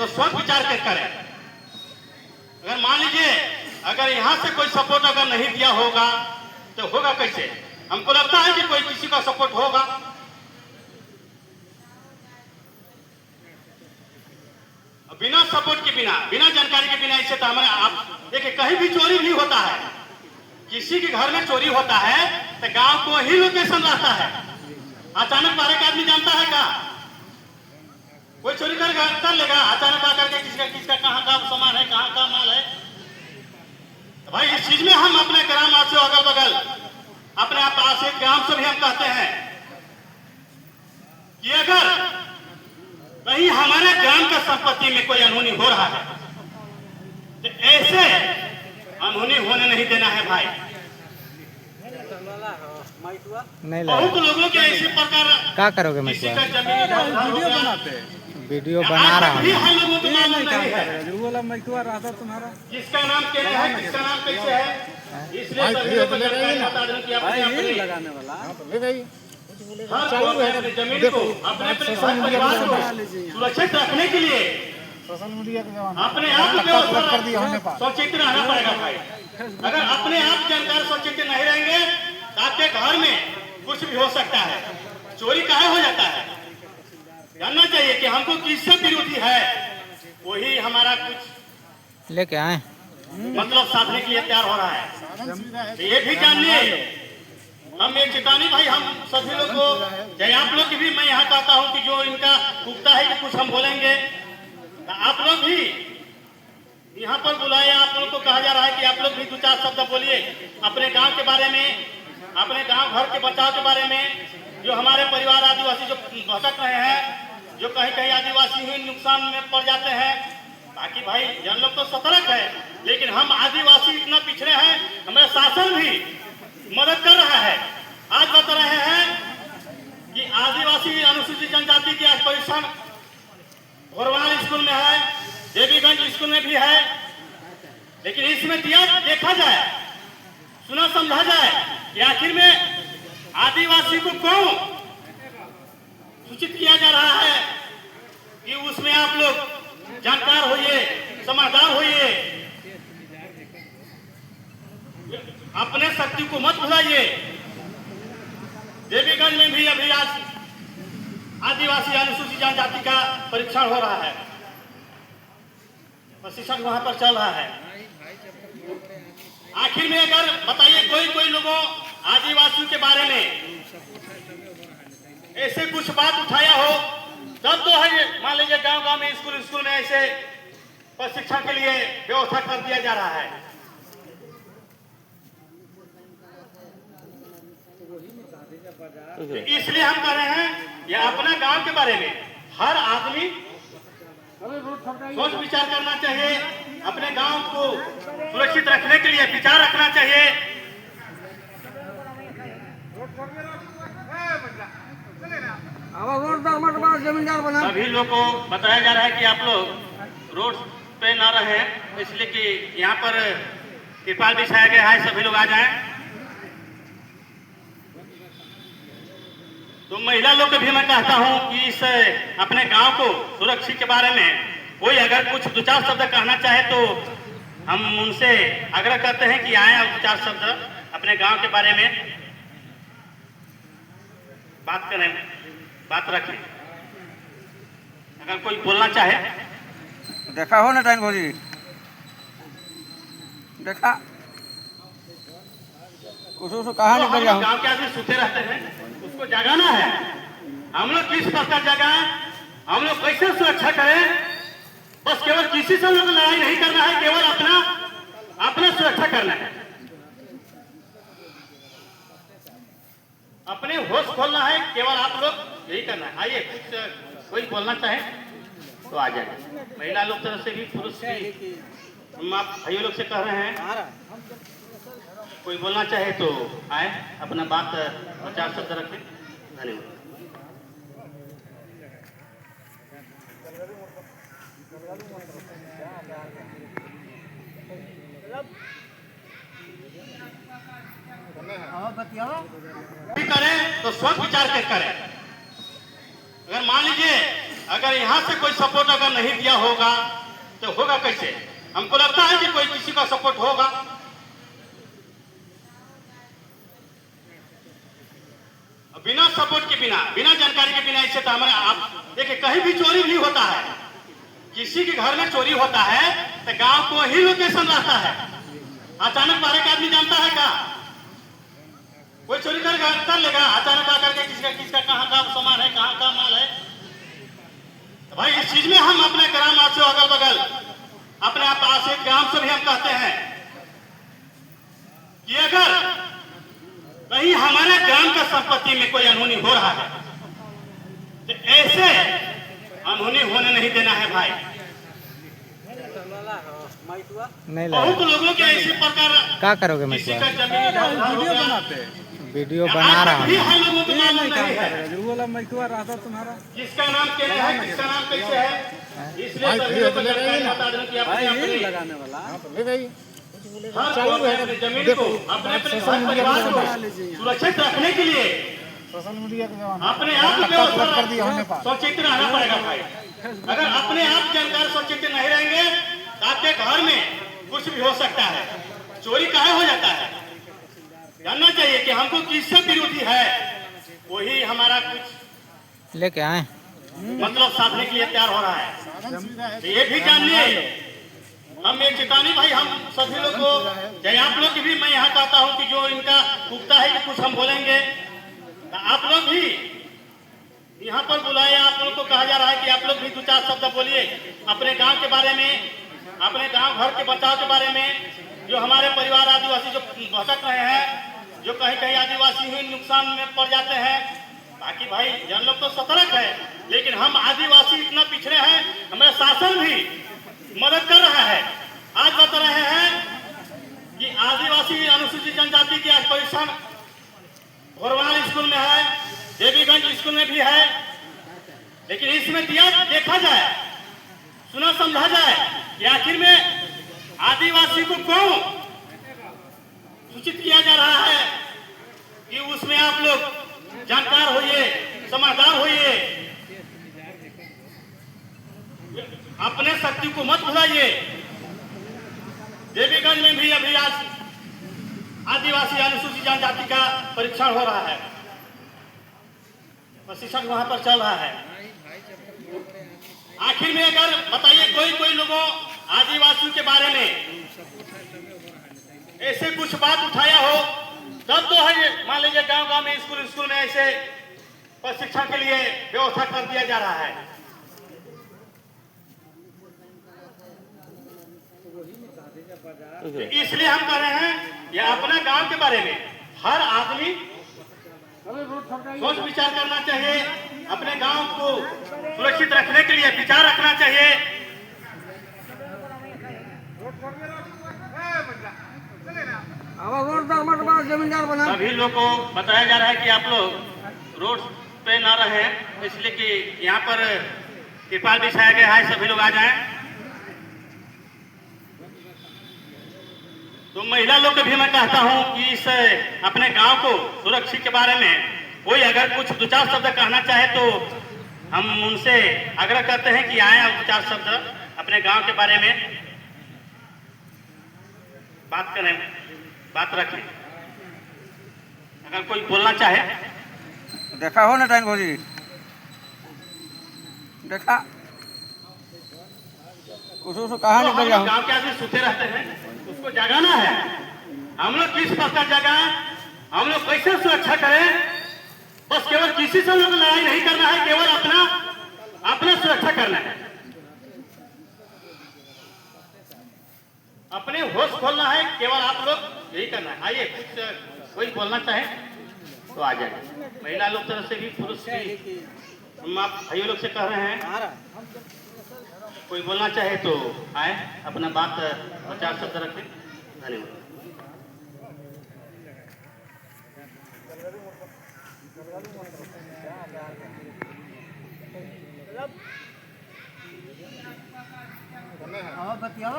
तो सोच विचार कर करें। अगर मान लीजिए अगर यहाँ से कोई सपोर्ट अगर नहीं दिया होगा तो होगा कैसे? हमको लगता है कि कोई किसी का सपोर्ट होगा। बिना सपोर्ट के बिना जानकारी के बिना इससे तो हमें आप देखिए कहीं भी चोरी भी होता है, किसी के घर में चोरी होता है तो गांव को ही लोकेशन रहता है। अचानक बाहर का आदमी जानता है क्या? कोई चोरी कर लेगा अचानक आकर के किसका कहाँ का सामान है, कहाँ का माल है। तो भाई इस चीज में हम अपने ग्राम वासियों अगल बगल अपने पास ग्राम से भी हम कहते हैं कि अगर कहीं हमारे ग्राम का संपत्ति में कोई अनहोनी हो रहा है तो ऐसे अनहोनी होने नहीं देना है भाई। नहीं बहुत लोगों के ऐसे प्रकार क्या करोगे? मैं किसी का जमीन वीडियो बना रहा हूँ। तुम्हारा जिसका नाम क्या है, किसका नाम कैसे है, इसलिए सभी लोग बता दें कि अपने लगाने वाला अपने जमीन को अपने परिवार को सुरक्षित रखने के लिए सोशल मीडिया के अपने आप सचेत रहना पड़ेगा भाई। अगर अपने आप जानकार सचेत नहीं रहेंगे तो आपके घर में कुछ भी हो सकता है। चोरी काहे हो जाता है? जानना चाहिए कि हमको किससे विरोधी है, वही हमारा कुछ लेके आए मतलब साधने के लिए तैयार हो रहा है। तो ये भी जानने हम ये चेतावनी भाई हम सभी लोग को, चाहे आप लोग की भी मैं यहाँ कहता हूँ कि जो इनका उगता है कि कुछ हम बोलेंगे तो आप लोग भी यहाँ पर बुलाए। आप लोग को कहा जा रहा है कि आप लोग भी 2-4 शब्द बोलिए अपने गांव के बारे में, अपने गांव घर के बचाव के बारे में। जो हमारे परिवार आदिवासी जो भटक रहे हैं, जो कहीं कहीं आदिवासी ही नुकसान में पड़ जाते हैं। बाकी भाई जन लोग तो सतर्क है, लेकिन हम आदिवासी इतना पिछड़े हैं, हमारा शासन भी मदद कर रहा है। आज बता रहे हैं कि आदिवासी अनुसूचित जनजाति की आज परीक्षा घोरवाल स्कूल में है, देवीगंज स्कूल में भी है। लेकिन इसमें देखा जाए, सुना समझा जाए कि आखिर में आदिवासी को क्यों सूचित किया जा रहा है कि उसमें आप लोग जानकार होइए, समझदार होइए, अपने शक्ति को मत भुलाइए। देवीगंज में भी अभी आज आदिवासी अनुसूचित जनजाति का परीक्षण हो रहा है, प्रशिक्षण वहां पर चल रहा है। आखिर में अगर बताइए कोई लोगों आदिवासियों के बारे में ऐसे कुछ बात उठाया हो तब तो है। मान लीजिए गांव में स्कूल में ऐसे प्रशिक्षण के लिए व्यवस्था कर दिया जा रहा है। इसलिए हम कह रहे हैं ये अपना गांव के बारे में हर आदमी सोच विचार करना चाहिए। अपने गांव को सुरक्षित रखने के लिए विचार रखना चाहिए। सभी लोग को बताया जा रहा है कि आप लोग रोड पे ना रहे, इसलिए कि यहाँ पर तिरपाल बिछाया गया है, सभी लोग आ जाएं। तो महिला लोग को भी मैं कहता हूँ कि इस अपने गांव को सुरक्षित के बारे में कोई अगर कुछ 2-4 शब्द कहना चाहे तो हम उनसे आग्रह करते हैं कि आए 2-4 शब्द अपने गांव के बारे में बात करें, बात रखें। अगर कोई बोलना चाहे। देखा हो ना टाइम भोजी, देखा कुछ कहा निकल जाओ। गांव के आदमी सुते रहते हैं, उसको जगाना है। हम लोग किस प्रकार जगाएं, हम लोग कैसे सुरक्षा करें। बस केवल किसी से लोग लड़ाई नहीं करना है, केवल अपना सुरक्षा करना है, अपने होश खोलना है। केवल आप लोग यही करना है। आइए कुछ कोई बोलना चाहे तो आ जाए। महिला लोग तरफ से भी, पुरुष भी, हम आप भाइयों लोग से कह रहे हैं कोई बोलना चाहे तो आए, अपना बात 2-4 शब्द रखें। धन्यवाद। करें तो सोच विचार कर करें। अगर मान लीजिए अगर यहाँ से कोई सपोर्ट अगर नहीं दिया होगा तो होगा कैसे? हमको लगता है कि कोई किसी का सपोर्ट होगा। बिना सपोर्ट के बिना जानकारी के बिना इससे तो हमारे आप देखिए कहीं भी चोरी भी होता है, किसी के घर में चोरी होता है तो गांव को ही लोकेशन रहता है। अचानक बाहर का आदमी जानता है क्या? कोई चोरी कर लेगा अचानक आकर के किसका कहाँ का सामान है, कहाँ का माल है। तो भाई इस चीज में हम अपने ग्राम वासियों अगल बगल अपने पास एक ग्राम से भी हम कहते हैं कि अगर कहीं हमारे ग्राम का संपत्ति में कोई अनहोनी हो रहा है तो ऐसे अनहोनी होने नहीं देना है भाई। नहीं लगा। बहुत लोगों के ऐसे प्रकार क्या करोगे किसी मितवा? का जमीन इधर-उधर हो गया। वीडियो बना रहा भी हूँ। हम लोगों को मालूम नहीं है वो वाला मैथुआ रहता तुम्हारा। किसका नाम क्या है, किसका नाम कैसे है। इसलिए सभी लोग जानकारी बता दें कि अपने लगाने वाला हर कोई अपनी जमीन को अपने घर परिवार को सुरक्षित रखने के लिए सोशल मीडिया के जमाना अपने आप को सचेत रहना पड़ेगा भाई। अगर अपने आप जानकार सचेत नहीं रहेंगे तो आपके घर में कुछ भी हो सकता है। चोरी काहे हो जाता है, जानना चाहिए कि हमको किससे विरोधी है, वही हमारा कुछ लेके आए। मतलब साधने के लिए तैयार हो रहा है। तो ये भी जानिए, हम ये चेतावनी भाई हम सभी लोग को, चाहे आप लोग की भी मैं यहाँ कहता हूँ कि जो इनका उगता है कि कुछ हम बोलेंगे, तो आप लोग भी यहाँ पर बुलाए, आप लोग को कहा जा रहा है कि आप लोग भी 2-4 शब्द बोलिए अपने गांव के बारे में, अपने गांव घर के बचाव के बारे में। जो हमारे परिवार आदिवासी जो भटक रहे हैं, जो कहीं कहीं आदिवासी ही नुकसान में पड़ जाते हैं। बाकी भाई जन लोग तो सतर्क है, लेकिन हम आदिवासी इतना पिछड़े हैं, हमारा शासन भी मदद कर रहा है। आज बता रहे हैं कि आदिवासी अनुसूचित जनजाति की आज परीक्षा घोरवाल स्कूल में है, देवीगंज स्कूल में भी है, लेकिन इसमें देखा जाए, सुना समझा जाए कि आखिर में आदिवासी को क्यों सूचित किया जा रहा है कि उसमें आप लोग जानकार होइए, समझदार होइए, अपने शक्ति को मत भुलाइए। देवीगंज में भी अभी आज आदिवासी अनुसूचित जनजाति का परीक्षण हो रहा है, प्रशिक्षण वहां पर चल रहा है। आखिर में अगर बताइए कोई लोगों आदिवासियों के बारे में ऐसे कुछ बात उठाया हो तब तो है, मान लीजिए गांव में स्कूल में ऐसे प्रशिक्षण के लिए व्यवस्था कर दिया जा रहा है। इसलिए हम कह रहे हैं या अपना गांव के बारे में हर आदमी सोच विचार करना चाहिए, अपने गांव को सुरक्षित रखने के लिए विचार रखना चाहिए। सभी लोग को बताया जा रहा है कि आप लोग रोड पे ना रहे, इसलिए कि यहाँ पर तिरपाल बिछाया गया है, सभी लोग आ जाएं। तो महिला लोग को भी मैं कहता हूँ कि इस अपने गांव को सुरक्षित के बारे में कोई अगर कुछ 2-4 शब्द कहना चाहे तो हम उनसे आग्रह करते हैं कि आए और 2-4 शब्द अपने गांव के बारे में बात करें, बात रखें। अगर कोई बोलना चाहे। देखा हो ना टाइम भोजी, देखा कुछ कहा निकल गया। गांव के आदमी सोते रहते हैं, उसको जगाना है। हम लोग किस प्रकार जगाएं, हम लोग कैसे सुरक्षा करें, बस केवल किसी से लोग लड़ाई नहीं करना है, केवल अपना सुरक्षा करना है, अपने होश खोलना है, केवल आप लोग यही करना है। आइए कुछ कोई बोलना चाहे तो आ जाए। महिला लोग तरफ से भी, पुरुष भी, हम आप भाइयों लोग से कह रहे हैं, कोई बोलना चाहे तो आए, अपना बात 2-4 शब्द रखें। धन्यवाद। बतिया